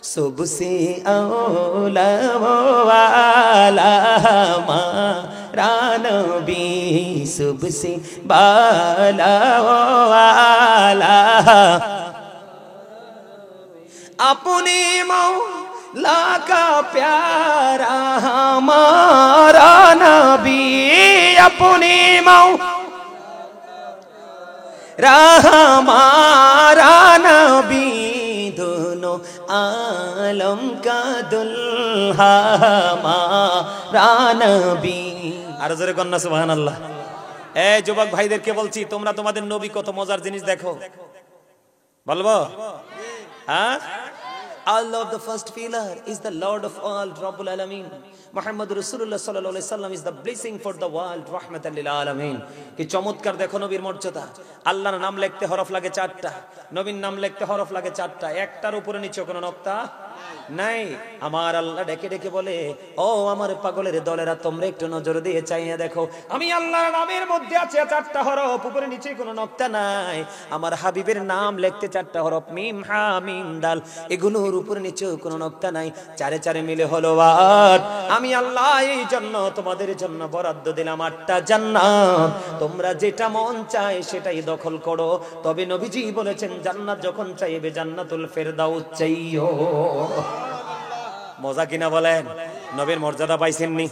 सबसे औला वाला हमारा नबी, सबसे बाला वाला अपने मौला का प्यारा हमारा नबी, अपने मौला हमारा नबी, दोनों आलम का दुल्हा हमारा नबी। আর জোরে কন্যা সুবহানাল্লাহ। এই যুবক ভাইদেরকে বলছি, তোমরা তোমাদের নবী কত মজার জিনিস দেখো, বলবো? হ্যাঁ, Allah of the first pillar is the Lord of all, Rabbul Alameen. Muhammad Rasulullah sallallahu alaihi wasallam is the blessing for the world, rahmatan lil alamin. কি চমৎকার দেখো নবীর মর্যাদা। আল্লাহর নাম লিখতে হরফ লাগে 4টা, নবীর নাম লিখতে হরফ লাগে 4টা, একটার উপরে নিচে কোনো নক্তা নাই। আমার আল্লাহ ডেকে ডেকে বলে, ও আমার পাগলের দলেরা, তোমরা একটু নজর দিয়ে চাইয়া দেখো, আমি আল্লাহর নামের মধ্যে আছে 4টা হরফ, উপরে নিচে কোনো নক্তা নাই। আমার হাবিবের নাম লিখতে 4টা হরফ, মিম হা মিম দাল, এগুলোর উপরে নিচে কোনো নক্তা নাই, চারে চারে মিলে হলো 8। আমি আল্লাহ এই জন্য তোমাদের জন্য বরাদ্দ দিলাম 8টা জান্নাত, তোমরা যেটা মন চায় সেটাই দখল করো। তবে নবীজি বলেছেন, জান্নাত যখন চাইবে জান্নাতুল ফেরদাউস চাইও। মজা কিনা বলেন? নবীর মর্যাদা পাইছেননি?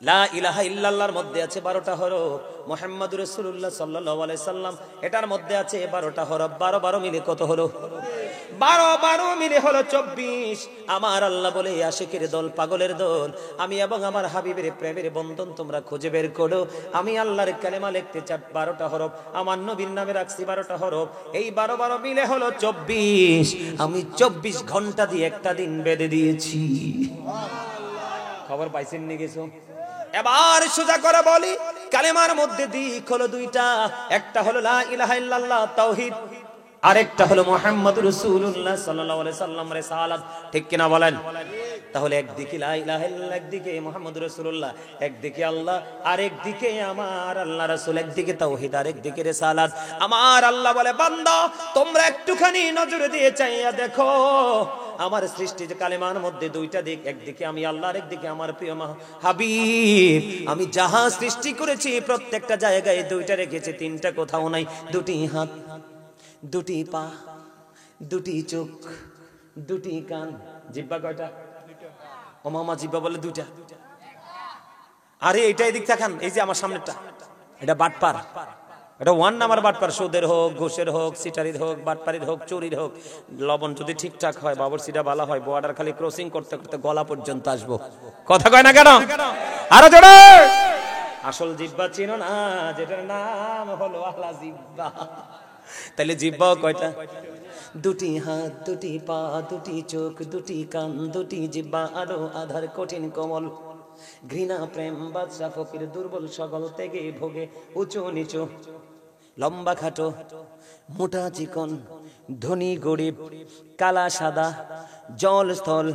লা ইলাহা ইল্লাল্লাহর মধ্যে আছে 12টা হরফ, মুহাম্মাদুর রাসূলুল্লাহ সাল্লাল্লাহু আলাইহি সাল্লাম এটার মধ্যে আছে 12টা হরফ, 12 মিলে কত হলো? 12 মিলে হলো 24। আমার আল্লাহ বলে, আশিকের দল, পাগলের দল, আমি এবং আমার হাবিবের প্রেমের বন্ধন তোমরা খুঁজে বের করো। আমি আল্লাহর কালেমা লিখতে 12টা হরফ, আমার নবীর নামে রাখছি 12টা হরফ, এই 12 মিলে হলো 24। আমি 24 ঘন্টা দিয়ে একটা দিন বেঁধে দিয়েছি। খবর পাইছেন নি কিছু? এবার সোজা করে বলি, কালেমার মধ্যে দিক হলো 2টা, একটা হলো লা ইলাহা ইল্লাল্লাহ তাওহীদ, আরেকটা হলো মুহাম্মাদুর রাসূলুল্লাহ সাল্লাল্লাহু আলাইহি সাল্লাম রিসালাত। ঠিক কিনা বলেন? তাহলে একদিকে লা ইলাহা ইল্লাল্লাহ, একদিকে মুহাম্মাদুর রাসূলুল্লাহ, একদিকে আল্লাহ, আরেকদিকে আমার আল্লাহ রাসূল, একদিকে তাওহীদ, আরেকদিকে রিসালাত। আমার আল্লাহ বলে, বান্দা তোমরা একটুখানি নজর দিয়ে চাইয়া দেখো, আমার সৃষ্টি যে কালেমার মধ্যে 2টা দিক, একদিকে আমি আল্লাহ, আরেকদিকে আমার প্রিয় হাবিব। আমি যাহা সৃষ্টি করেছি প্রত্যেকটা জায়গায় 2টা রেখেছি, 3টা কোথাও নাই। 2টি হাত, 2টি পা, 2টি চোখ, 2টি কান, জিহ্বা কয়টা? ও মামা, জিহ্বা বলে 2টা। আরে এইটা এদিক তাকান, এই যে আমার সামনেটা, এটা বাটপার, এটা 1 নাম্বার বাটপার। সুদের হোক, ঘুষের হোক, সিটারির হোক, বাটপারির হোক, চুরির হোক, লবণ যদি ঠিকঠাক হয়, বাবরসিটা ভালো হয়, বর্ডার খালি ক্রসিং করতে করতে গলা পর্যন্ত আসবো। কথা কয় না কেন? আরো জোরে। আসল জিহ্বা চিনো না, যেটার নাম হলো আলা জিহ্বা। তাহলে জিহ্বাও কয়টা? 2টি হাত, 2টি পা, 2টি চোখ, 2টি কান, 2টি জিহ্বা, আরো আধার কঠিন কোমল, ঘৃণা প্রেম বাদশা ফকির দুর্বল সকল থেকে ভোগে, উঁচু নিচু, লম্বা খাটো, মোটা চিকন, ধনী গরিব, কালা সাদা, জল স্থল,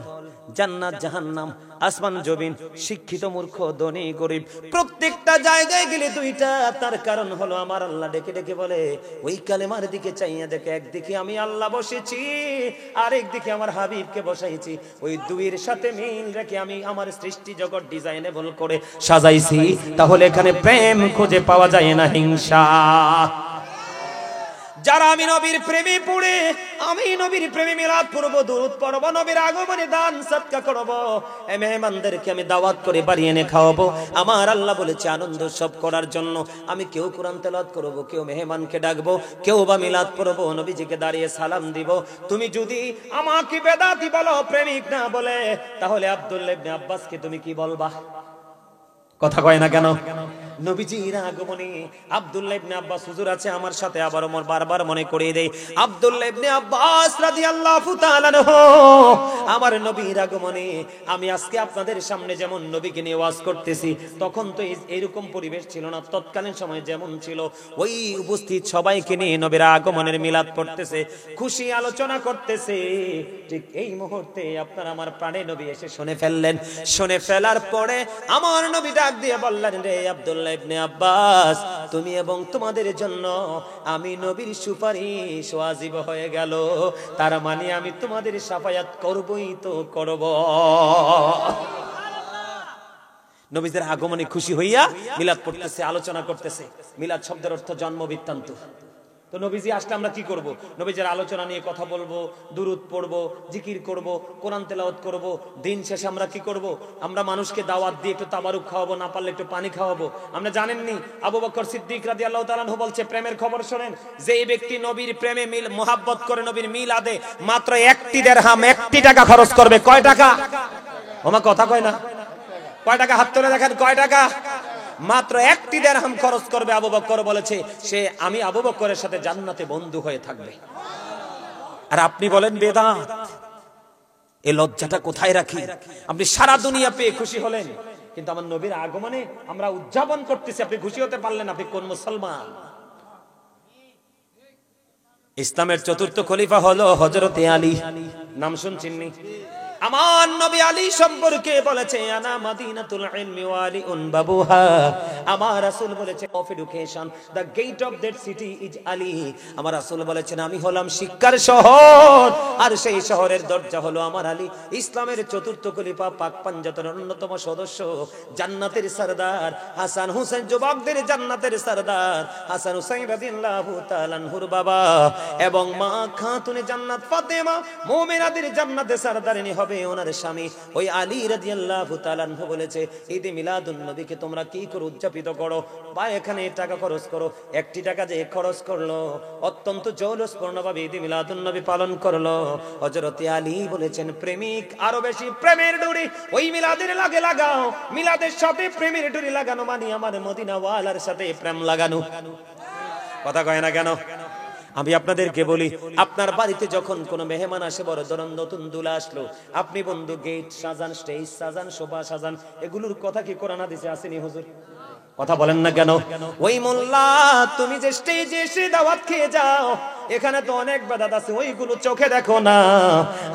জান্নাত জাহান্নাম, আসমান জমিন, শিক্ষিত মূর্খ, ধনী গরিব, প্রত্যেকটা জায়গায় গেলে 2টা। তার কারণ হলো আমার আল্লাহ ডেকে ডেকে বলে, ওই কালেমার দিকে চাইয়া দেখে, একদিকে আমি আল্লাহ বসেছি, আরেকদিকে আমার হাবিবকে বসাইছি। ওই 2-এর সাথে মিল রেখে আমি আমার সৃষ্টি জগৎ ডিজাইনেবল করে সাজাইছি। তাহলে এখানে প্রেম খুঁজে পাওয়া যায় না হিংসা। যারা আমি নবীর প্রেমে পড়ে, আমি নবীর প্রেমে মিলাদ পড়ব, দুরূদ পড়ব, নবীর আগমনে দান সদকা করব, এই মেহমানদেরকে আমি দাওয়াত করে বাড়ি এনে খাওয়াবো। আমার আল্লাহ বলেছে আনন্দ সব করার জন্য আমি কেউ কোরআন তেলাওয়াত করব, কেউ মেহমানকে ডাকবো, কেউ বা মিলাদ পড়ব, নবীজিকে দাঁড়িয়ে সালাম দিব। তুমি যদি আমাকে বেদাতি বলো, প্রেমিক না বলে, তাহলে আব্দুল্লাহ ইবনে আব্বাসকে তুমি কি বলবা? কথা কয় না কেন? নবীজির আগমনে আব্দুল্লাহ ইবনে আব্বাস হুজুর আছে আমার সাথে, আবার ওমর বারবার মনে করিয়ে দেয়, আব্দুল্লাহ ইবনে আব্বাস রাদিয়াল্লাহু তাআলা আনহু, আমার নবীর আগমনে আমি আজকে আপনাদের সামনে যেমন নবীকে নিয়ে ওয়াজ করতেছি, তখন তো এরকম পরিবেশ ছিল না। তৎকালীন সময় যেমন ছিল, ওই উপস্থিত সবাইকে নিয়ে নবীর আগমনের মিলাদ পড়তেছে, খুশি আলোচনা করতেছে। ঠিক এই মুহূর্তে আপনার আমার প্রাণে নবী এসে শুনে ফেললেন। শুনে ফেলার পরে আমার নবী ডাক দিয়ে বললেন, রে আব্দুল্লাহ আব্দুল্লাহ ইবনে আব্বাস, তুমি এবং তোমাদের জন্য আমি নবীর সুপারিশ ওয়াজিব হয়ে গেল, তার মানে আমি তোমাদের শাফায়াত করবই তো করব। নবীদের আগমনে খুশি হইয়া মিলাদ পড়তেছে, আলোচনা করতেছে। মিলাদ শব্দের অর্থ জন্ম বৃত্তান্ত। তো নবীজি আসলে আমরা কি করব? নবীজের আলোচনা নিয়ে কথা বলবো, দুরুদ পড়বো, জিকির করব, কোরআন তেলাওয়াত করব। দিন শেষে আমরা কি করব? আমরা মানুষকে দাওয়াত দিয়ে একটু তাবারুক খাওয়াবো, না পারলে একটু পানি খাওয়াবো। আমরা জানেননি আবু বকর সিদ্দিক রাদিয়াল্লাহু তাআলা আনহু বলছে, প্রেমের খবর শোনেন, যে ব্যক্তি নবীর প্রেমে মোহাব্বত করে, নবীর মিলাদে মাত্র 1টি দিরহাম, 1টি টাকা খরচ করবে। কয় টাকা? ওমা কথা কয় না। কয় টাকা? হাত তুলে দেখেন, কয় টাকা? মাত্র 1টি দিরহাম খরচ করবে। আবু বকর বলেছে, সে আমি আবু বকরের সাথে জান্নাতে বন্ধু হয়ে থাকবে। আর আপনি বলেন বেদাত। এই লজ্জাটা কোথায় রাখি? আপনি সারা দুনিয়া পেয়ে খুশি হলেন, কিন্তু আমার নবীর আগমনে আমরা উদযাপন করতেছি, আপনি খুশি হতে পারলেন? আপনি কোন মুসলমান? ইসলামের চতুর্থ খলিফা হলো হযরতে আলী। নাম শুনছেননি? আমার নবী আলী সম্পর্কে বলেছে, আনা মাদিনাতুল ইলমি ওয়া আলিউন বাবুহা। আমার রাসূল বলেছে, of education, the gate of that city is Ali. আমার রাসূল বলেছেন, আমি হলাম শিক্ষার শহর, আর সেই শহরের দরজা হলো আমার আলী। ইসলামের চতুর্থ খলিফা, পাক পাঞ্জাতের অন্যতম সদস্য, জান্নাতের সরদার হাসান হুসাইন, যুবকদের জান্নাতের সরদার হাসান হুসাইন রাদিয়াল্লাহু তাআলা আনহুর বাবা, এবং মা খাতুনে জান্নাত ফাতেমা মুমিনাদের জান্নাতের সরদারিনী হবে ওনার স্বামী ওই আলী রাদিয়াল্লাহু তাআলা আনহু বলেছে, ঈদে মিলাদুন নবীকে তোমরা কি করে উদযাপিত করো? বা এখানে টাকা খরচ করো। 1টি টাকা যে খরচ করলো, অত্যন্ত জৌলুসপূর্ণভাবে ঈদে মিলাদুন নবী পালন করলো। হযরতে আলী বলেছেন, প্রেমিক আরো বেশি প্রেমের ডুরি ওই মিলাদের লাগে লাগাও। মিলাদের সাথে প্রেমের ডুরি লাগানো মানে আমার মদিনা ওয়ালার সাথে প্রেম লাগানো। কথা কয় না কেন? আমি আপনাদেরকে বলি, আপনার বাড়িতে যখন কোনো মেহমান আসে, বড় ধরুন নতুন দুলা আসলো, আপনি বন্ধু গেট সাজান, স্টেজ সাজান, শোভা সাজান, এগুলোর কথা কি কোরআন হাদিসে আসেনি হুজুর? কথা বলেন না কেন? ওই মোল্লা, তুমি যে স্টেজে এসে দাওয়াত খেয়ে যাও, এখানে তো অনেক বেদাত আছে, ওইগুলো চোখে দেখো না।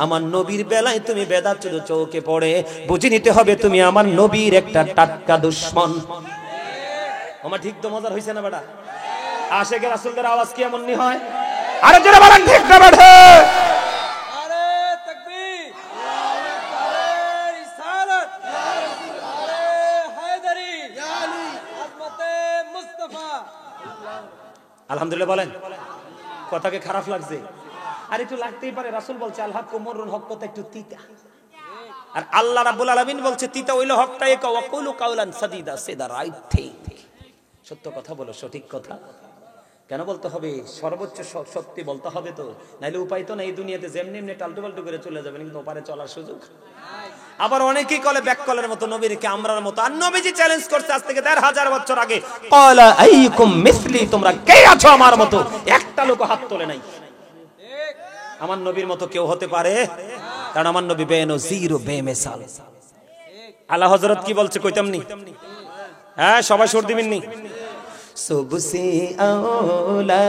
আমার নবীর বেলায় তুমি বেদাত শুধু চোখে পড়ে, বুঝে নিতে হবে তুমি আমার নবীর একটা টাটকা দুশমন। আমার ঠিক তো মজার হইছে না বেটা? আশেকের রাসূলদের আওয়াজ কি এমন নি হয়? আরে জোরে বলেন ঠিক না বেটা? আরে তাকবীর, আরে রিসালাত, আরে হায়দারি, ইয়া আলী, আজমতে মুস্তাফা। আলহামদুলিল্লাহ বলেন। কথাকে খারাপ লাগছে? আর একটু লাগতেই পারে। রাসূল বলছে, আল হক মুররুন, হক কথা একটু তিতা। আর আল্লাহ রাব্বুল আলামিন বলছে, তিতা হইলো হকটা এক, ওয়া কুলু কাওলান সাদিদা, সে দা রাইট থিং। সত্য কথা বলো, সঠিক কথা। কেন বলতে হবে? সর্বোচ্চ সত্যি বলতে হবে তো, নাইলে উপায় তো না। এই দুনিয়াতে যেমনি এমনি টালটু পাল্টু করে চলে যাবেন, কিন্তু ওপারে চলার সুযোগ। আবার অনেকেই কলে ব্যাককলের মতো নবীকে আমরার মতো। আর নবীজি চ্যালেঞ্জ করছে আজ থেকে ১৫০০ বছর আগে, ক্বালা আইকুম মিসলি, তোমরা কে আছো আমার মতো? একটা লোক হাত তোলে নাই। আমার নবীর মতো কেউ হতে পারে? কারণ আমার নবী বেনজির ও বেমিসাল। আলা হযরত কি বলছে কইতামনি? হ্যাঁ, সবাই সুর দিবেননি? सबसे औला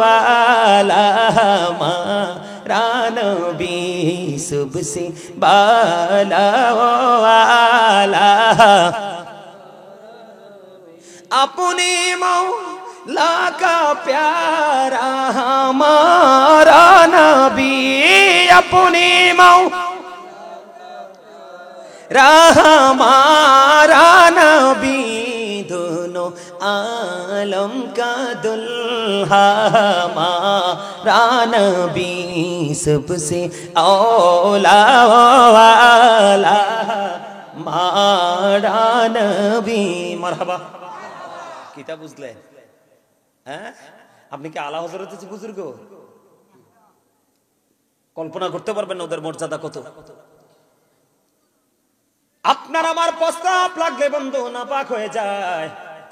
वाला हमारा नबी, सबसे बाला वाला अपने मौला का प्यारा हमारा नबी, अपने मौला हमारा नबी, दोनों आलम का दुल्हा हमारा नबी, सबसे औला वाला हमारा नबी। মারহাবা। কিতা বুঝলে? হ্যাঁ, আপনি কি আলা হযরত বুজুর্গ? কল্পনা করতে পারবেন না ওদের মর্যাদা কত। আপনার আমার প্রস্তাব লাগলে বন্ধু নাপাক হয়ে যায়।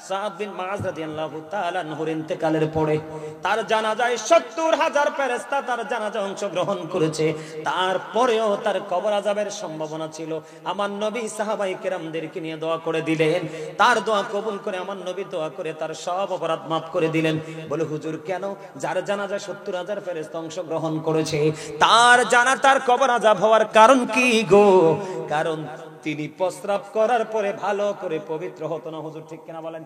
সাদ বিন মুআয রাদিয়াল্লাহু তাআলা আনহুর ইন্তেকালের পরে তার জানাজায় ৭০,০০০ ফেরেশতা তার জানাজা অংশগ্রহণ করেছে। তারপরেও তার কবর আযাবের সম্ভাবনা ছিল। আমার নবী সাহাবায়ে কেরামদেরকে নিয়ে দোয়া করে দিলেন। তার দোয়া কবুল করে আমার নবী দোয়া করে তার সব অপরাধ মাফ করে দিলেন। বলে, হুজুর কেন? যার জানাজায় ৭০,০০০ ফেরেশতা অংশগ্রহণ করেছে, তার কবর আযাব হওয়ার কারণ কি গো? কারণ তিনি প্রস্রাব করার পরে ভালো করে পবিত্র হতো না। হুজুর ঠিক কিনা বলেন?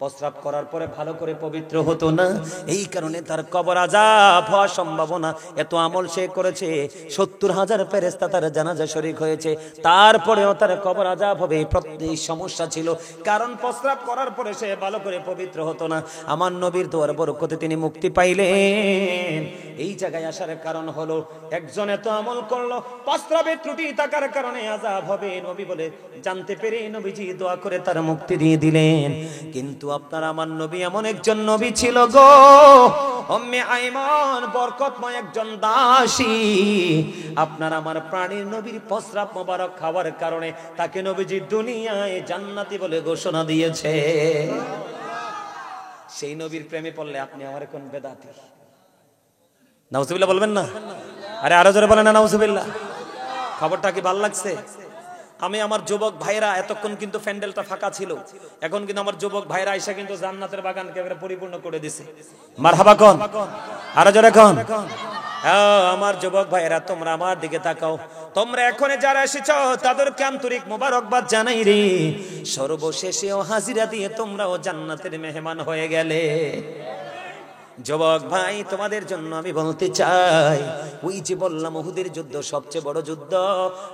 প্রস্রাব করার পরে ভালো করে পবিত্র হতো না, এই কারণে তার কবর আযাব হওয়ার সম্ভাবনা। এত আমল সে করেছে, 70,000 ফেরেশতা তার জানাজা শরীক হয়েছে, তারপরেও তার কবর আযাব হবে। প্রত্যেক সমস্যা ছিল, কারণ প্রস্রাব করার পরে সে ভালো করে পবিত্র হতো না। আমার নবীর দোয়ার বরকতে তিনি মুক্তি পাইলেন। এই জায়গায় আসার কারণ হলো, একজন এত আমল করলো, প্রস্রাবের ত্রুটি থাকার কারণে আযাব হবে নবী বলে জানতে পেরে নবীজি দোয়া করে তার মুক্তি দিয়ে দিলেন। কিন্তু আপনার আমার নবী এমন একজন নবী ছিল গো, উম্মে আইমান বরকতময় একজন দাসী। আপনার আমার প্রাণীর নবীর প্রস্রাব মোবারক খাওয়ার কারণে তাকে নবীজি দুনিয়ায় জান্নাতি বলে ঘোষণা দিয়েছে। সেই নবীর প্রেমে পড়লে আপনি আমার কোন বেদাতি? নাউজুবিল্লাহ বলবেন না? আরে আরো জোরে বলেন না নাউজুবিল্লাহ। খবরটা কি ভালো লাগছে? আমি আমার যুবক ভাইরা, এতক্ষণ কিন্তু প্যান্ডেলটা ফাঁকা ছিল, এখন কিন্তু আমার যুবক ভাইরা এসে কিন্তু জান্নাতের বাগানকে একেবারে পরিপূর্ণ করে দিছে। মারহাবা কোন? আরো জোরে কোন? আমার যুবক ভাইরা, তোমরা আমার দিকে তাকাও। তোমরা এখানে যারা এসেছো তাদেরকে আন্তরিক মোবারকবাদ জানাই রে। সর্বশেষেও হাজিরা দিয়ে তোমরাও জান্নাতের মেহমান হয়ে গেলে। যুবক ভাই, তোমাদের জন্য আমি বলতে চাই, ওই যে বললাম উহুদের যুদ্ধ সবচেয়ে বড় যুদ্ধ,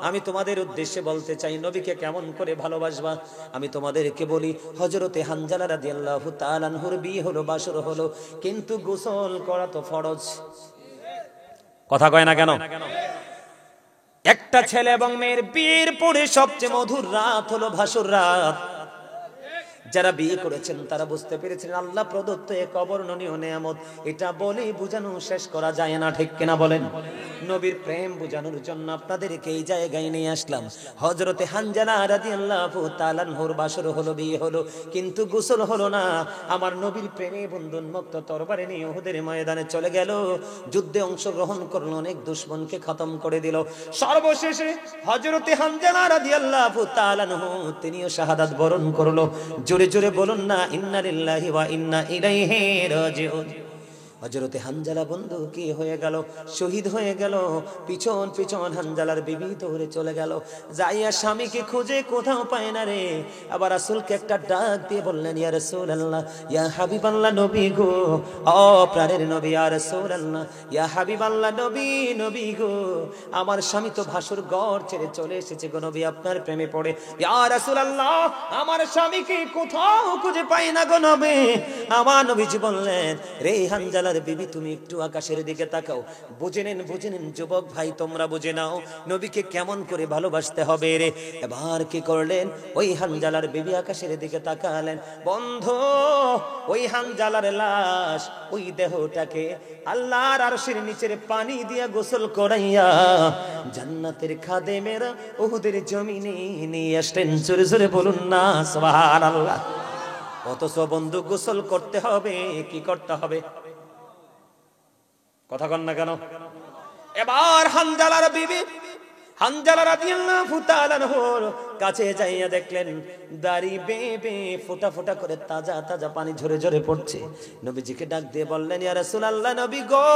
আমি তোমাদের উদ্দেশ্যে বলতে চাই নবীকে কেমন করে ভালোবাসবা। আমি তোমাদেরকে বলি, হযরতে হানজালা রাদিয়াল্লাহু তাআলা আনহুর বিয়ে হলো, বাসর হলো, কিন্তু গোসল করা তো ফরজ। কথা কয় না কেন? একটা ছেলে এবং মেয়ের বিয়ের পরে সবচেয়ে মধুর রাত হলো ভাসর রাত। যারা বিয়ে করেছেন তারা বুঝতে পেরেছেন আল্লাহ প্রদত্ত এক অবর্ণনীয় নিয়ামত। এটা বলে বোঝানো শেষ করা যায় না, ঠিক কিনা বলেন? নবীর প্রেম বোঝানোর জন্য আপনাদেরকে এই জায়গায় নিয়ে আসলাম। হযরতে হানজালা রাদিয়াল্লাহু তাআলা আনহুর বাসর হলো, বিয়ে হলো, কিন্তু গোসল হলো না। আমার নবীর প্রেমে বন্ধনমুক্ত তরবারি নিয়ে উহুদের ময়দানে চলে গেল, যুদ্ধে অংশগ্রহণ করলো, অনেক দুশমনকে খতম করে দিল। সর্বশেষে হযরতে হানজালা রাদিয়াল্লাহু তাআলা আনহু তিনিও শাহাদাত বরণ করলো। জোরে জোরে বলুন না, ইন্না লিল্লাহি ওয়া ইন্না ইলাইহি রাজিউন। হযরতে হানজালা বন্ধু কি হয়ে গেল? শহীদ হয়ে গেল। পিছন পিছন হানজালার বিবি দৌড়ে চলে গেল, যাইয়া স্বামীকে খুঁজে কোথাও পায় না রে। আবার রাসূলকে একটা ডাক দিয়ে বললেন, ইয়া রাসূলুল্লাহ, ইয়া হাবিবাল্লাহ, নবী গো, ও প্রাণের নবী, ইয়া রাসূলুল্লাহ, ইয়া হাবিবাল্লাহ, নবী, নবী গো, আমার স্বামী তো ভাসুর ঘর ছেড়ে চলে এসেছে গো নবী, আপনার প্রেমে পড়ে। ইয়া রাসূলুল্লাহ, আমার স্বামীকে কোথাও খুঁজে পাই না গো নবী। আমার নবীজি বললেন, রে হানজালা বিবি, তুমি একটু আকাশের দিকে তাকাও। বুঝে নেন, বুঝে নেন যুবক ভাই, তোমরা বুঝে নাও নবীকে কেমন করে ভালোবাসতে হবে রে। এবার কি করলেন? ওই হানজালার বিবি আকাশের দিকে তাকালেন। বন্ধু, ওই হানজালার লাশ, ওই দেহটাকে আল্লাহর আরশের নিচের পানি দিয়া গোসল করাইয়া জান্নাতের খাদেমেরা উহুদের জমিনে নিয়ে আসলেন। জোরে জোরে বলুন না সুবহানাল্লাহ। অথচ বন্ধু, গোসল করতে হবে, কি করতে হবে? কথা কন না কেন? এবার হানজালার বিবি হানজালা রাদিয়াল্লাহু তাআলা আনহুর কাছে যাইয়া দেখলেন দাড়ি বেয়ে বেয়ে ফোঁটা ফোঁটা করে তাজা তাজা পানি ঝরে ঝরে পড়ছে। নবীজিকে ডাক দিয়ে বললেন, ইয়া রাসূলুল্লাহ, নবী গো,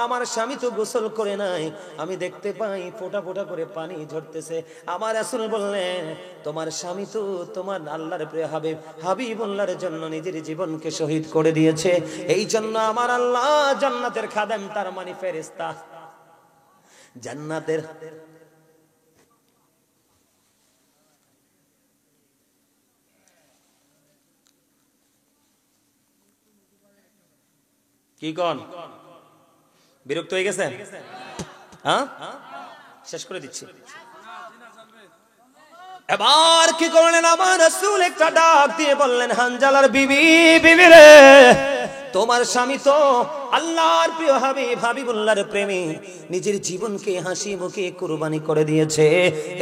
আমার স্বামী তো গোসল করে নাই, আমি দেখতে পাই ফোঁটা ফোঁটা করে পানি ঝরতেছে। আমার রাসূল বললেন, তোমার স্বামী তো তোমার আল্লাহর প্রিয় হাবিব, হাবিবুল্লাহর জন্য নিজের জীবনকে শহীদ করে দিয়েছে। এই জন্য আমার আল্লাহ জান্নাতের খাদেম, তার মানে ফেরেশতা, জান্নাতের কি কন? বিরক্ত হয়ে গেছেন? হ্যাঁ, শেষ করে দিচ্ছি। এবার কি করলেন? আমার রাসূল একটা ডাক দিয়ে বললেন, হানজালার বিবি, বিবি রে, তোমার স্বামী তো আল্লাহর প্রিয় হাবিব, হাবিবুল্লাহর প্রেমী, নিজের জীবনকে হাসি মুখে কুরবানি করে দিয়েছে।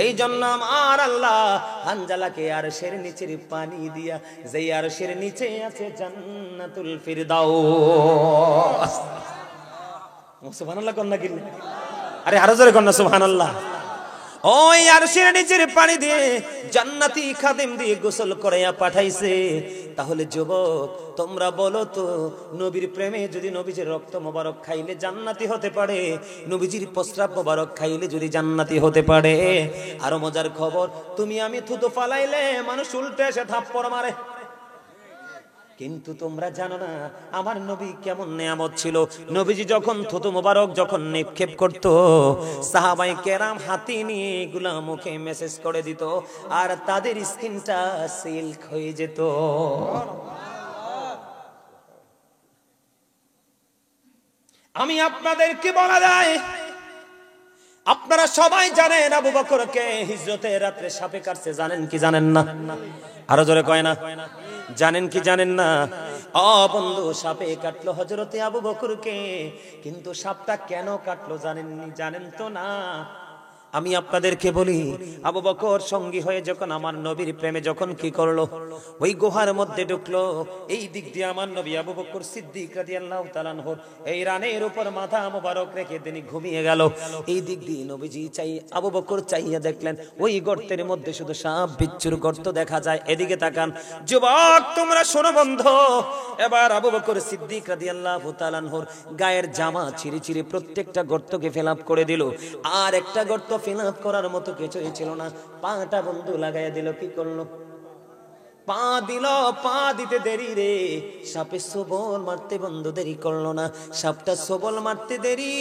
এই জন্য আমার আল্লাহ হানজালাকে আরশের নিচের পানি দিয়া, যেই আরশের নিচে আছে জান্নাতুল ফিরদাউস। সুবহানাল্লাহ কন্যা কি? আরে আরো জোরে কন্যা সুবহানাল্লাহ। ওই আরশের নিচের পানি দিয়ে জান্নাতি খাদেম দিয়ে গোসল করাইয়া পাঠাইছে। তাহলে যুবক তোমরা বলো তো, নবীর প্রেমে যদি নবীজির রক্ত মোবারক খাইলে জান্নাতি হতে পারে, নবীজির প্রস্রাব মোবারক খাইলে যদি জান্নাতি হতে পারে, আরো মজার খবর, তুমি আমি থুতু ফালাইলে মানুষ উল্টে এসে থাপ্পড় মারে। কিন্তু তোমরা জানো না আমার নবী কেমন নেয়ামত ছিল। নবীজি যখন থুতু মোবারক যখন নিক্ষেপ করত, সাহাবায়ে কেরাম হাতি নিয়ে এগুলা মুখে মেসেজ করে দিত, আর তাদের স্কিনটা সিল্ক হয়ে যেত। আমি আপনাদেরকে বলা যায়, আপনারা সবাই জানেন আবু বকরকে হিজরতের রাত্রে সাপে কাটছে, জানেন কি জানেন না? আরো জোরে কয় না, জানেন কি জানেন না? ও বন্ধু, সাপে কাটলো হযরতে আবু বকরকে, কিন্তু সাপটা কেন কাটলো জানেন তো না? আমি আপনাদেরকে বলি, আবু বকর সঙ্গী হয়ে যখন আমার নবীর প্রেমে যখন কি করলো, ওই গুহার মধ্যে ঢুকলো। এই দিক দিয়ে আমার নবী আবু বকর সিদ্দিক রাদিয়াল্লাহু তাআলা আনহু এই রানের উপর মাথা মোবারক রেখে তিনি ঘুমিয়ে গেল। এই দিক দিয়ে নবীজি আবু বকর চাইয়া দেখলেন ওই গর্তের মধ্যে শুধু সাপ বিচ্ছুর গর্ত দেখা যায়। এদিকে তাকান যুবক, তোমরা শোনো বন্ধু, এবার আবু বকর সিদ্দিক রাদিয়াল্লাহু তাআলা আনহুর গায়ের জামা ছিঁড়ে ছিঁড়ে প্রত্যেকটা গর্তকে ফিল করে দিল। আর একটা গর্ত ফিল করার মতো কিছুই ছিল না। পাটা বন্ধু লাগাইয়া দিল। কি করলো? পা দিল। পা দিতে দেরি রে, সাপে সবল মারতে বন্ধু দেরি করলো না। সাপটা সবল মারতে দেরি,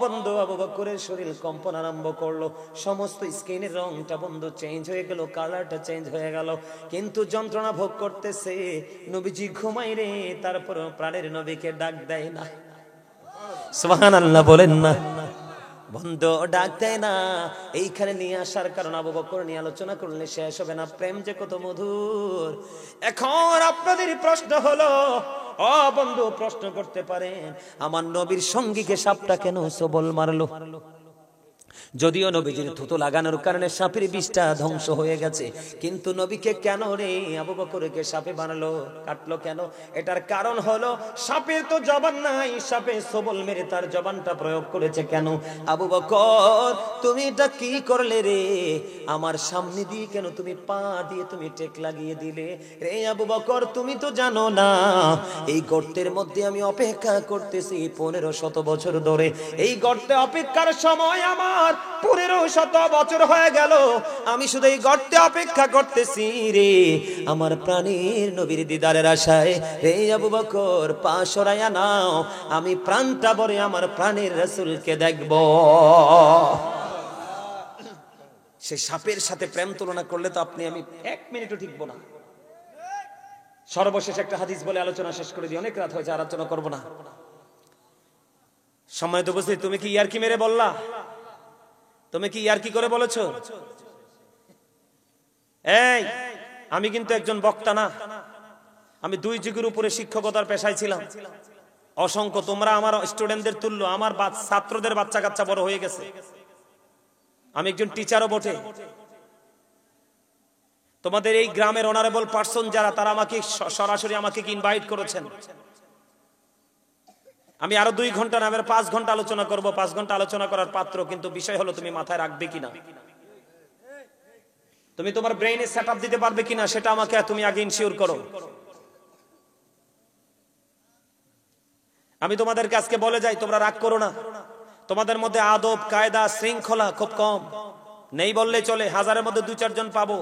বন্ধু আবু বকরের শরীর কম্পন আরম্ভ করলো। সমস্ত স্কিনের রংটা বন্ধু চেঞ্জ হয়ে গেল, কালারটা চেঞ্জ হয়ে গেল। কিন্তু যন্ত্রণা ভোগ করতেছে। নবীজি ঘুমাই রে, তারপর প্রাণের নবীকে ডাক দেয় না। সুবহানাল্লাহ বলেন না বন্ধু, ডাক দেয় না। এইখানে নিয়ে আসার কারণ আবু বকর নিয়ে আলোচনা করলে শেষ হবে না। প্রেম যে কত মধুর। এখন আপনাদের প্রশ্ন হলো, বন্ধু প্রশ্ন করতে পারেন, আমার নবীর সঙ্গীকে সাপটা কেন সবল মারলো? যদিও নবীজির থুতু লাগানোর কারণে সাপের বিষটা ধ্বংস হয়ে গেছে, কিন্তু নবীকে কেন রে আবু বকরকে সাপে বানালো, কাটলো কেন? এটার কারণ হলো সাপের তো জবান নাই, সাপে সবল মেরে তার জবানটা প্রয়োগ করেছে কেন? আবু বকর তুমি এটা কি করলে রে? আমার সামনে দিয়ে কেন তুমি পা দিয়ে তুমি টেক লাগিয়ে দিলে রে? আবু বকর তুমি তো জানো না এই গর্তের মধ্যে আমি অপেক্ষা করতেছি 1500 বছর ধরে। এই গর্তে অপেক্ষার সময় আমার 1500 বছর হয়ে গেল। আমি শুধু এই গর্তে অপেক্ষা করতেছি রে আমার প্রাণের নবীর দিদারের আশায়। রে আবু বকর পা সরাইয়া নাও, আমি প্রাণটা ভরে আমার প্রাণের রাসূলকে দেখব। সে সাপের সাথে প্রেম তুলনা করলে তো আপনি আমি 1 মিনিটও ঠিকবো না। সর্বশেষ একটা হাদিস বলে আলোচনা শেষ করে দিই, অনেক রাত হয়েছে, আলোচনা করব না। সম্মানিত উপস্থিতি, তুমি কি ইয়ারকি মেরে বললা? তুমি কি ইয়ারকি করে বলেছো? এই আমি কিন্তু একজন বক্তা না, আমি 2 যুগের উপরে শিক্ষকতার পেশায় ছিলাম। অসংখ্য তোমরা আমার স্টুডেন্টদের তুল্য, আমার ছাত্রদের বাচ্চা কাচ্চা বড় হয়ে গেছে। আমি একজন টিচারও বটে। তোমাদের এই গ্রামের অনারেবল পারসন যারা, তারা আমাকে সরাসরি আমাকে ইনভাইট করেছেন। আমি আরো 2 ঘন্টা না, 5 ঘন্টা আলোচনা করব। 5 ঘন্টা আলোচনা করার পাত্র, কিন্তু বিষয় হলো তুমি মাথায় রাখবে কিনা, তুমি তোমার ব্রেইনে সেটআপ দিতে পারবে কিনা, সেটা আমাকে তুমি আগে ইনশিওর করো। আমি তোমাদেরকে আজকে বলে যাই, তোমরা রাগ করো না। তোমাদের মধ্যে আদব কায়দা শৃঙ্খলা খুব কম, নেই বললে চলে। 1000-এর মধ্যে 2-4 জন পাবো।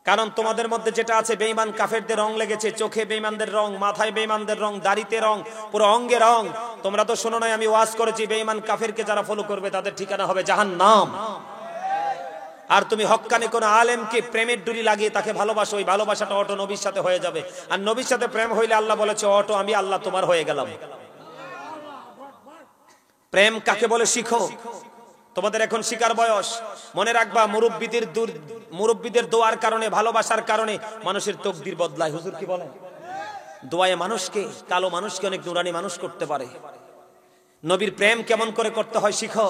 কারণ তোমাদের মধ্যে যেটা আছে, বেঈমান কাফেরদের রং লেগেছে, চোখে বেঈমানদের রং, মাথায় বেঈমানদের রং, দাড়িতে রং, পুরো অঙ্গে রং। তোমরা তো শোনো নাই, আমি ওয়াজ করেছি, বেঈমান কাফেরকে যারা ফলো করবে তাদের ঠিকানা হবে জাহান্নাম। আর তুমি হক্কানি কোন আলেমকে প্রেমের ডুরি লাগিয়ে তাকে ভালোবাসো, ওই ভালোবাসাটা অটো নবীর সাথে হয়ে যাবে। আর নবীর সাথে প্রেম হইলে আল্লাহ বলেছে, অটো আমি আল্লাহ তোমার হয়ে গেলাম। প্রেম কাকে বলে শিখো। তোমাদের এখন শিকার বয়স। মনে রাখবা, মুরব্বিদের দোয়ার কারণে, ভালোবাসার কারণে মানুষের তকদির বদলায়। হুজুর কি বলেন? দোয়ায়ে মানুষকে, কালো মানুষকে অনেক নুরানি মানুষ করতে পারে। নবীর প্রেম কেমন করে করতে হয় শিখো।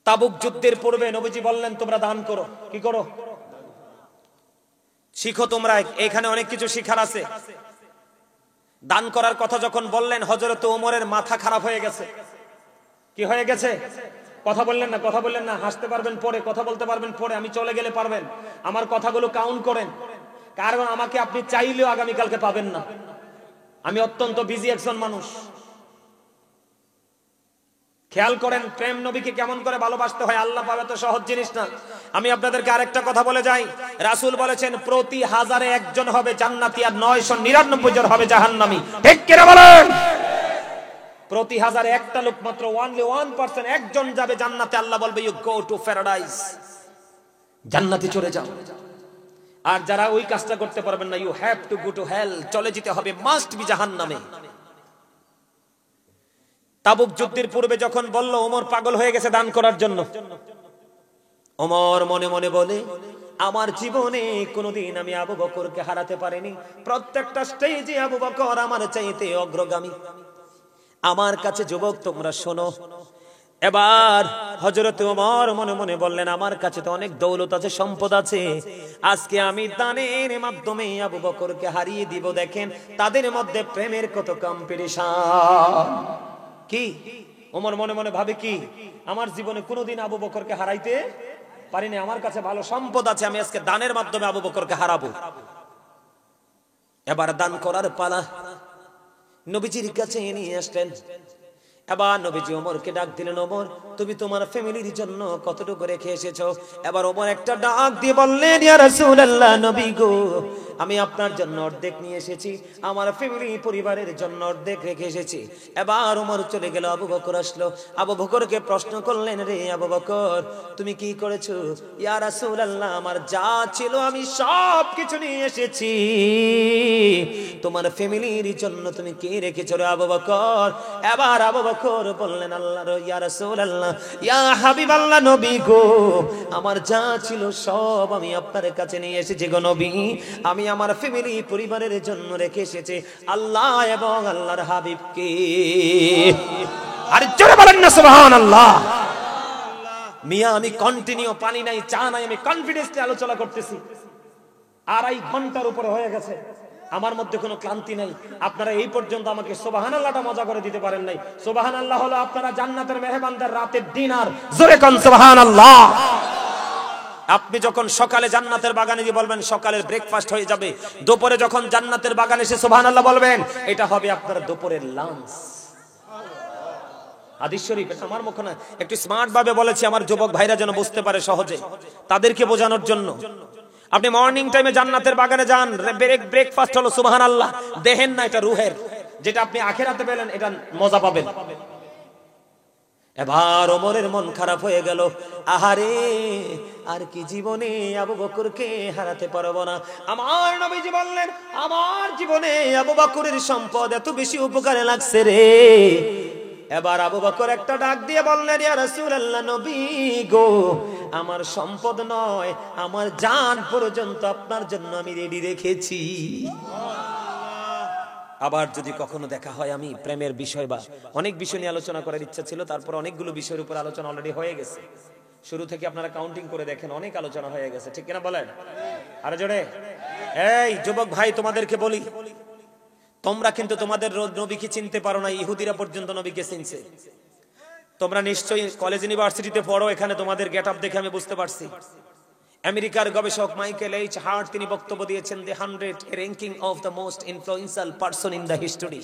তাবুক যুদ্ধের পূর্বে নবীজি বললেন, তোমরা দান করো। কি করো? শিখো তোমরা। এখানে অনেক কিছু শিখার আছে। দান করার কথা যখন বললেন, হযরত ওমরের মাথা খারাপ হয়ে গেছে। কি হয়ে গেছে? কথা বললেন না, কথা বললেন না। হাসতে পারবেন পরে, কথা বলতে পারবেন পরে, আমি চলে গেলে পারবেন। আমার কথাগুলো কাউন্ট করেন, কারণ আমাকে আপনি চাইলেও আগামীকালকে পাবেন না। আমি অত্যন্ত বিজি একজন মানুষ। খেয়াল করেন প্রেম নবীকে কেমন করে ভালোবাসতে হয়, আল্লাহ পাবে তো সহজ জিনিস না। আমি আপনাদেরকে আরেকটা কথা বলে যাই। রাসূল বলেছেন প্রতি 1000-এ একজন হবে জান্নাতি আর 999 জন হবে জাহান্নামী। ঠিক কি না বলেন? প্রতি 1000-এ একটা লোক মাত্র, only 1% একজন যাবে জান্নাতে। আল্লাহ বলবে ইউ গো টু প্যারাডাইস, জান্নাতে চলে যাও। আর যারা ওই কাজটা করতে পারবেন না, you have to go to hell, চলে যেতে হবে, মাস্ট বি জাহান্নামে। তাবুক যুদ্ধের পূর্বে যখন বলল ওমর পাগল হয়ে গেছে দান করার জন্য, ওমর মনে মনে বলে আমার জীবনে কোনোদিন আমি আবু বকরকে হারাতে পারিনি। প্রত্যেকটা স্টেজে আবু বকর আমার চাইতে অগ্রগামী। আমার কাছে যুবক তোমরা শোনো, এবার হযরত ওমর মনে মনে বললেন আমার কাছে তো অনেক দৌলত আছে, সম্পদ আছে, আজকে আমি দানের মাধ্যমে আবু বকরকে হারিয়ে দিব। দেখেন তাদের মধ্যে প্রেমের কত কম্পিটিশন। কি ওমর মনে মনে ভাবে কি, আমার জীবনে কোনোদিন আবু বকরকে হারাইতে পারিনি, আমার কাছে ভালো সম্পদ আছে, আমি আজকে দানের মাধ্যমে আবু বকরকে হারাবো। এবার দান করার পালা। নবীজির কাছে নিয়ে আসলেন। এবার নবীজি ওমরকে ডাক দিলেন, ওমর তুমি তোমার ফ্যামিলির জন্য কতটুকু রেখে এসেছো? এবার ওমর একটা ডাক দিয়ে বললেন ইয়া রাসূলুল্লাহ, নবী গো আমি আপনার জন্য অর্ধেক নিয়ে এসেছি, আমার ফ্যামিলি পরিবারের জন্য অর্ধেক রেখে এসেছি। এবার ওমর চলে গেল, আবু বকর আসলো। আবু বকরকে প্রশ্ন করলেন, রে আবু বকর তুমি কি করেছো? ইয়া রাসূলুল্লাহ আমার যা ছিল আমি সব কিছু নিয়ে এসেছি, তোমার ফ্যামিলির জন্য তুমি কি রেখেছো রে আবু বকর? এবার আবু বকর বললেন, আল্লাহর ইয়া রাসূলুল্লাহ ইয়া হাবিবাল্লাহ, নবী গো আমার যা ছিল সব আমি আপনার কাছে নিয়ে এসেছি গো নবী, আমি আমার ফ্যামিলি পরিবারের জন্য রেখে এসেছি আল্লাহ এবং আল্লাহর হাবিবকে। আর জোরে বলেন না সুবহানাল্লাহ। মিয়া আমি কন্টিনিউ, পানি নাই চা নাই, আমি কনফিডেন্সলি আলোচনা করতেছি। 2.5 ঘন্টার উপরে হয়ে গেছে, আমার মধ্যে কোনো ক্লান্তি নাই। আপনারা এই পর্যন্ত আমাকে সুবহানাল্লাহটা মজা করে দিতে পারেন নাই। সুবহানাল্লাহ হলো আপনারা জান্নাতের মেহমানদের রাতের ডিনার। জোরে কোন সুবহানাল্লাহ। আপনি যখন সকালে জান্নাতের বাগানে গিয়ে বলবেন সকালের ব্রেকফাস্ট হয়ে যাবে, দুপুরে যখন জান্নাতের বাগানে এসে সুবহানাল্লাহ বলবেন, এটা হবে আপনার দুপুরের লাঞ্চ। হাদিস শরীফ, আমার মুখ না, একটু স্মার্ট ভাবে বলেছি আমার যুবক ভাইরা যেন বুঝতে পারে সহজে, তাদেরকে বোঝানোর জন্য। আপনি মর্নিং টাইমে জান্নাতের বাগানে যান, ব্রেকফাস্ট হলো সুবহানাল্লাহ, দেখেন না এটা রুহের, যেটা আপনি আখিরাতে পেলেন এটা মজা পাবেন। এবার ওমরের মন খারাপ হয়ে গেল, আহারে আর কি জীবনে আবু বকরকে হারাতে পারবো না। আমার নবীজি বললেন আমার জীবনে আবু বকরের সম্পদ এত বেশি উপকারে লাগছে রে। এবার আবু বকর একটা ডাক দিয়ে বললেন, ইয়া রাসূলুল্লাহ, নবী গো আমার সম্পদ নয় আমার জান পর্যন্ত আপনার জন্য আমি রেডি রেখেছি। আবার যদি কখনো দেখা হয়, আমি প্রেমের বিষয় বা অনেক বিষয় নিয়ে আলোচনা করার ইচ্ছা ছিল, তারপর অনেকগুলো বিষয়ের উপর আলোচনা অলরেডি হয়ে গেছে। শুরু থেকে আপনারা কাউন্টিং করে দেখেন অনেক আলোচনা হয়ে গেছে, ঠিক কিনা বলেন? আরে জোরে। এই যুবক ভাই তোমাদেরকে বলি, তোমরা কিন্তু তোমাদের নবীকে চিনতে পারো না, ইহুদিরা পর্যন্ত নবীকে চিনছে। তোমরা নিশ্চয়ই কলেজ ইউনিভার্সিটিতে পড়ো, এখানে তোমাদের গেটআপ দেখে আমি বুঝতে পারছি। আমেরিকার গবেষক মাইকেল এইচ হার্ট তিনি বক্তব্য দিয়েছেন, the 100 ranking of the most influential person in the history.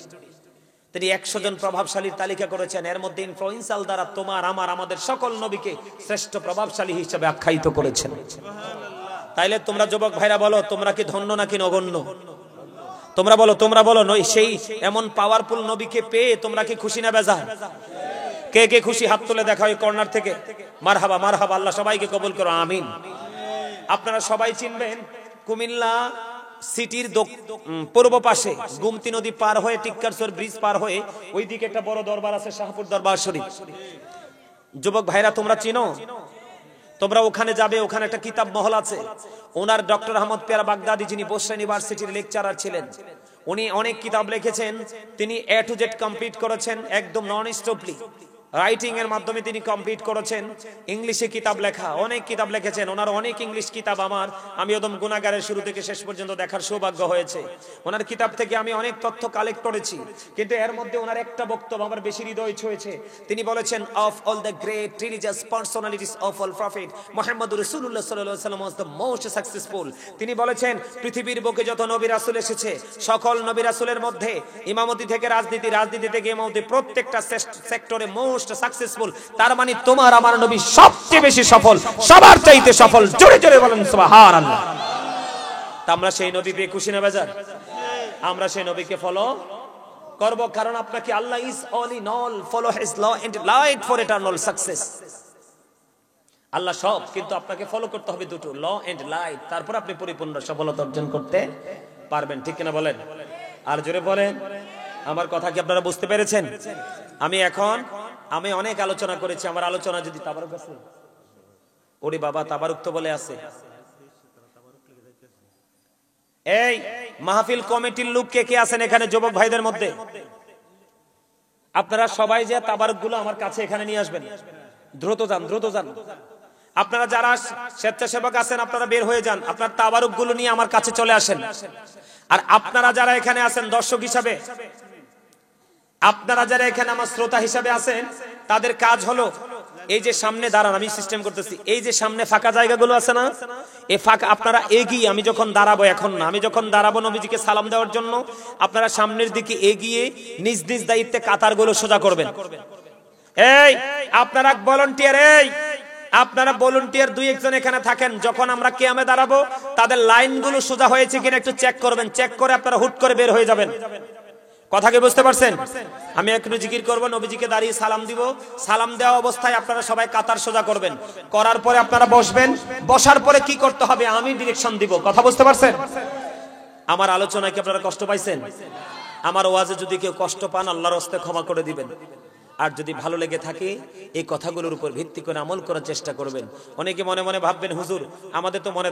তিনি 100 জন প্রভাবশালীর তালিকা করেছেন, এর মধ্যে ইনফ্লুয়েন্সিয়াল দ্বারা তোমার আমার আমাদের সকল নবীকে শ্রেষ্ঠ প্রভাবশালী হিসেবে আখ্যায়িত করেছেন। তাইলে তোমরা যুবক ভাইরা বলো, তোমরা কি ধন্য নাকি নগণ্য? তোমরা বলো সেই এমন পাওয়ারফুল নবীকে পেয়ে তোমরা কি খুশি না বেজার? কে কে খুশি হাত তুলে দেখা হয় কর্নার থেকে। মারহাবা মারহাবা, আল্লাহ সবাইকে কবুল করো, আমিন। আপনারা সবাই চিনবেন কুমিল্লা সিটির পূর্ব পাশে গুমতি নদী পার হয়ে টিক্কারচর ব্রিজ পার হয়ে ওইদিকে একটা বড় দরবার আছে, শাহপুর দরবার শরীফ। যুবক ভাইরা তোমরা চিনো? তোমরা ওখানে যাবে, ওখানে একটা কিতাব মহল আছে। ওনার ডক্টর আহমদ পেয়ারা বাগদাদি, যিনি বসরা ইউনিভার্সিটির লেকচারার ছিলেন, উনি অনেক কিতাব লিখেছেন। তিনি A to Z কমপ্লিট করেছেন একদম নন স্টপলি। রাইটিং এর মাধ্যমে তিনি কমপ্লিট করেছেন। ইংলিশে কিতাব লেখা, অনেক কিতাব লিখেছেন। ওনার অনেক ইংলিশ কিতাব আমি একদম গুনাহগারের শুরু থেকে শেষ পর্যন্ত দেখার সৌভাগ্য হয়েছে। ওনার কিতাব থেকে আমি অনেক তথ্য কালেক্ট করেছি, কিন্তু এর মধ্যে ওনার একটা বক্তব্য আমার বেশি হৃদয় ছুঁয়েছে। তিনি বলেছেন, of all the great religious personalities of all prophet মুহাম্মদুর রাসূলুল্লাহ সাল্লাল্লাহু আলাইহি ওয়াসাল্লাম ওয়াজ দ্য মোস্ট সাকসেসফুল। তিনি বলেছেন, পৃথিবীর বুকে যত নবী রাসূল এসেছে, সকল নবী রাসূলের মধ্যে ইমামতি থেকে রাজনীতি থেকে ইমামতি, প্রত্যেকটা সেক্টরে মোস্ট সাকসেসফুল। তার মানে তোমার আমার নবী সবচেয়ে বেশি সফল, সবার চাইতে সফল। জোরে জোরে বলেন সুবহানাল্লাহ। তা আমরা সেই নবী পেয়ে খুশি না বেজার? আমরা সেই নবীকে ফলো করব, কারণ আপনাকে Allah is all in all, follow his law and light for eternal success. Allah সব, কিন্তু আপনাকে ফলো করতে হবে দুটো, ল এন্ড লাইট, তারপর আপনি পরিপূর্ণ সফলতা অর্জন করতে পারবেন। ঠিক কিনা বলেন? আর জোরে বলেন। আমার কথা কি আপনারা বুঝতে পেরেছেন? আমি অনেক আলোচনা করেছি। আমার আলোচনা যদি তাবারুক আছে, ওরে বাবা তাবারুক তো বলে আছে। এই মাহফিল কমিটির লোক কে কে আছেন এখানে যুবক ভাইদের মধ্যে? আপনারা সবাই যে তাবারুক গুলো আমার কাছে এখানে নিয়ে আসবেন। দ্রুত যান। আপনারা যারা স্বেচ্ছাসেবক আছেন আপনারা বের হয়ে যান, আপনার তাবারুক গুলো নিয়ে আমার কাছে চলে আসেন। আর আপনারা যারা এখানে আছেন দর্শক হিসাবে, আপনারা যারা এখানে আমার শ্রোতা হিসাবে আছেন, তাদের কাজ হলো এই যে সামনে দাঁড়ান, আমি সিস্টেম করতেছি। এই যে সামনে ফাঁকা জায়গাগুলো আছে না, এই ফাঁকা আপনারা এগিয়ে, আমি যখন দাঁড়াবো, এখন না, আমি যখন দাঁড়াবো নবীজিকে সালাম দেওয়ার জন্য, আপনারা সামনের দিকে এগিয়ে নিজ নিজ দায়িত্বে কাতারগুলো সোজা করবেন। এই আপনারা ভলান্টিয়ার দুই একজন এখানে থাকেন, যখন আমরা কিয়ামে দাঁড়াবো তাদের লাইনগুলো সোজা হয়েছে কিনা একটু চেক করবেন। চেক করে আপনারা হুট করে বের হয়ে যাবেন। কথা কি বুঝতে পারছেন? আমি একটু জিকির করব, নবীজিকে দাঁড়িয়ে সালাম দিব। সালাম দেওয়া অবস্থায় আপনারা সবাই কাতার সোজা করবেন। করার পরে আপনারা বসবেন। বসার পরে কি করতে হবে আমি ডিরেকশন দিব। কথা বুঝতে পারছেন? আমার আলোচনায় কি আপনারা কষ্ট পাইছেন? আমার ওয়াজে যদি কেউ কষ্ট পান, আল্লাহর হস্তে ক্ষমা করে দিবেন। আর যদি ভালো লেগে থাকে এই কথাগুলোর উপর ভিত্তি করে আমল করার চেষ্টা করবেন। অনেকে মনে মনে ভাববেন, হুজুর আমাদের তো মনে